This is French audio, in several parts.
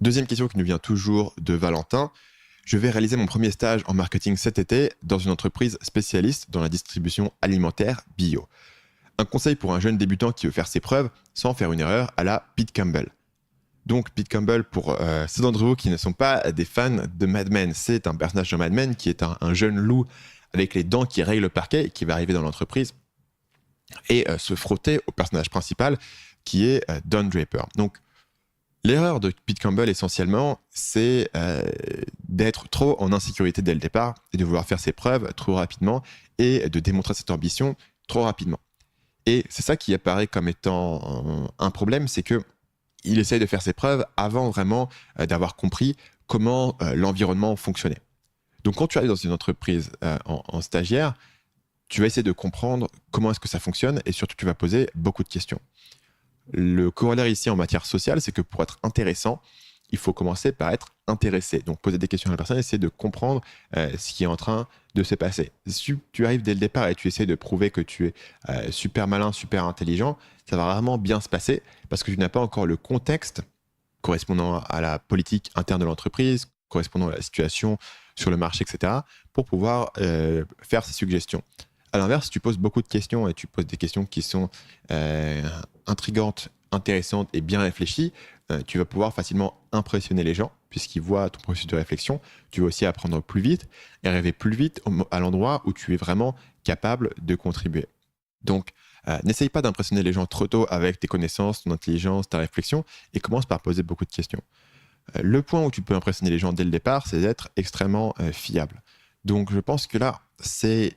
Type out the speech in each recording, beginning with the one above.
Deuxième question qui nous vient toujours de Valentin. Je vais réaliser mon premier stage en marketing cet été dans une entreprise spécialiste dans la distribution alimentaire bio. Un conseil pour un jeune débutant qui veut faire ses preuves sans faire une erreur à la Pete Campbell. Donc Pete Campbell, pour ceux d'entre vous qui ne sont pas des fans de Mad Men, c'est un personnage de Mad Men qui est un jeune loup avec les dents qui rayent le parquet et qui va arriver dans l'entreprise et se frotter au personnage principal qui est Don Draper. Donc l'erreur de Pete Campbell essentiellement, c'est d'être trop en insécurité dès le départ et de vouloir faire ses preuves trop rapidement et de démontrer cette ambition trop rapidement. Et c'est ça qui apparaît comme étant un problème, c'est que il essaye de faire ses preuves avant vraiment d'avoir compris comment l'environnement fonctionnait. Donc quand tu arrives dans une entreprise en stagiaire, tu vas essayer de comprendre comment est-ce que ça fonctionne et surtout tu vas poser beaucoup de questions. Le corollaire ici en matière sociale, c'est que pour être intéressant, il faut commencer par être intéressé. Donc poser des questions à la personne, essayer de comprendre ce qui est en train de se passer. Si tu arrives dès le départ et tu essaies de prouver que tu es super malin, super intelligent, ça va vraiment bien se passer parce que tu n'as pas encore le contexte correspondant à la politique interne de l'entreprise, correspondant à la situation sur le marché, etc., pour pouvoir faire ces suggestions. À l'inverse, si tu poses beaucoup de questions et tu poses des questions qui sont intrigantes, intéressantes et bien réfléchies, tu vas pouvoir facilement impressionner les gens puisqu'ils voient ton processus de réflexion. Tu vas aussi apprendre plus vite et arriver plus vite à l'endroit où tu es vraiment capable de contribuer. Donc, n'essaye pas d'impressionner les gens trop tôt avec tes connaissances, ton intelligence, ta réflexion et commence par poser beaucoup de questions. Le point où tu peux impressionner les gens dès le départ, c'est d'être extrêmement fiable. Donc, je pense que là, c'est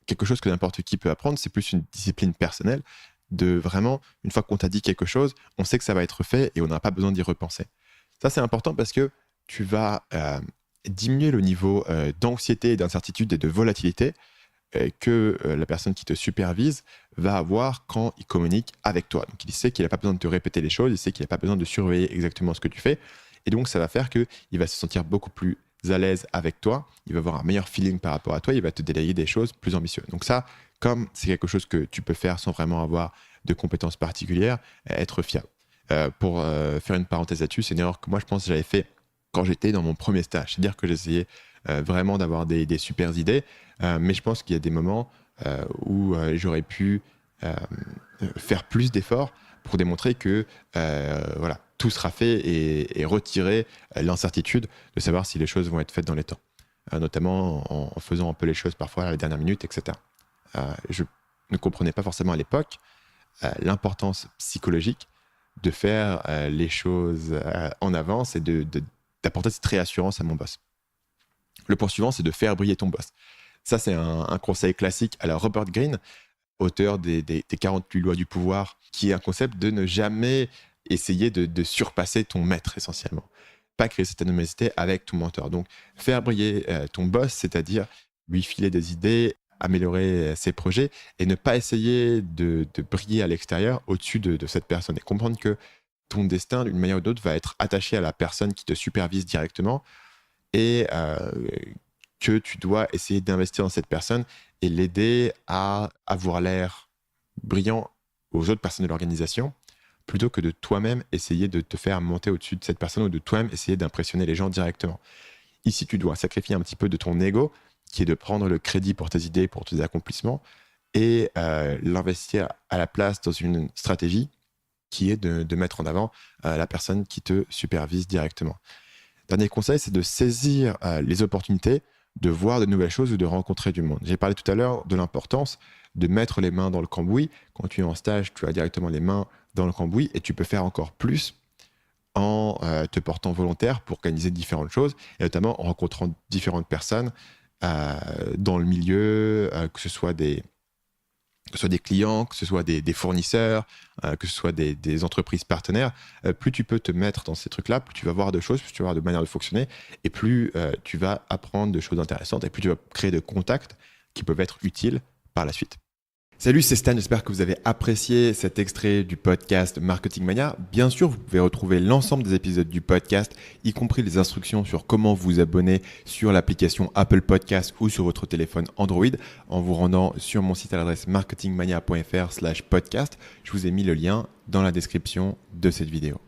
quelque chose que n'importe qui peut apprendre. C'est plus une discipline personnelle de vraiment, une fois qu'on t'a dit quelque chose, on sait que ça va être fait et on n'a pas besoin d'y repenser. Ça, c'est important parce que tu vas diminuer le niveau d'anxiété, d'incertitude et de volatilité que la personne qui te supervise va avoir quand il communique avec toi. Donc, il sait qu'il n'a pas besoin de te répéter les choses, il sait qu'il n'a pas besoin de surveiller exactement ce que tu fais. Et donc, ça va faire qu'il va se sentir beaucoup plus à l'aise avec toi, il va avoir un meilleur feeling par rapport à toi, il va te déléguer des choses plus ambitieuses. Donc ça, comme c'est quelque chose que tu peux faire sans vraiment avoir de compétences particulières, être fiable. Pour faire une parenthèse là-dessus, c'est une erreur que moi, je pense que j'avais fait quand j'étais dans mon premier stage. C'est-à-dire que j'essayais vraiment d'avoir des super idées, mais je pense qu'il y a des moments où j'aurais pu faire plus d'efforts pour démontrer que voilà, tout sera fait et retirer l'incertitude de savoir si les choses vont être faites dans les temps, notamment en faisant un peu les choses parfois à la dernière minute, etc. Je ne comprenais pas forcément à l'époque l'importance psychologique de faire les choses en avance et d'apporter cette réassurance à mon boss. Le point suivant, c'est de faire briller ton boss. Ça, c'est un conseil classique à la Robert Greene, auteur des 48 lois du pouvoir, qui est un concept de ne jamais essayer de surpasser ton maître, essentiellement. Pas créer cette animosité avec ton mentor. Donc, faire briller ton boss, c'est-à-dire lui filer des idées, améliorer ses projets et ne pas essayer de briller à l'extérieur au-dessus de cette personne. Et comprendre que ton destin, d'une manière ou d'autre, va être attaché à la personne qui te supervise directement et que tu dois essayer d'investir dans cette personne et l'aider à avoir l'air brillant aux autres personnes de l'organisation, plutôt que de toi-même essayer de te faire monter au-dessus de cette personne ou de toi-même essayer d'impressionner les gens directement. Ici, tu dois sacrifier un petit peu de ton ego, qui est de prendre le crédit pour tes idées, pour tes accomplissements, et l'investir à la place dans une stratégie qui est de mettre en avant la personne qui te supervise directement. Dernier conseil, c'est de saisir les opportunités, de voir de nouvelles choses ou de rencontrer du monde. J'ai parlé tout à l'heure de l'importance de mettre les mains dans le cambouis. Quand tu es en stage, tu as directement les mains dans le cambouis et tu peux faire encore plus en te portant volontaire pour organiser différentes choses et notamment en rencontrant différentes personnes dans le milieu, que ce soit des clients, que ce soit des fournisseurs, que ce soit des entreprises partenaires. Plus tu peux te mettre dans ces trucs-là, plus tu vas voir de choses, plus tu vas voir de manières de fonctionner, et plus tu vas apprendre de choses intéressantes, et plus tu vas créer de contacts qui peuvent être utiles par la suite. Salut, c'est Stan, j'espère que vous avez apprécié cet extrait du podcast Marketing Mania. Bien sûr, vous pouvez retrouver l'ensemble des épisodes du podcast, y compris les instructions sur comment vous abonner sur l'application Apple Podcast ou sur votre téléphone Android en vous rendant sur mon site à l'adresse marketingmania.fr/podcast. Je vous ai mis le lien dans la description de cette vidéo.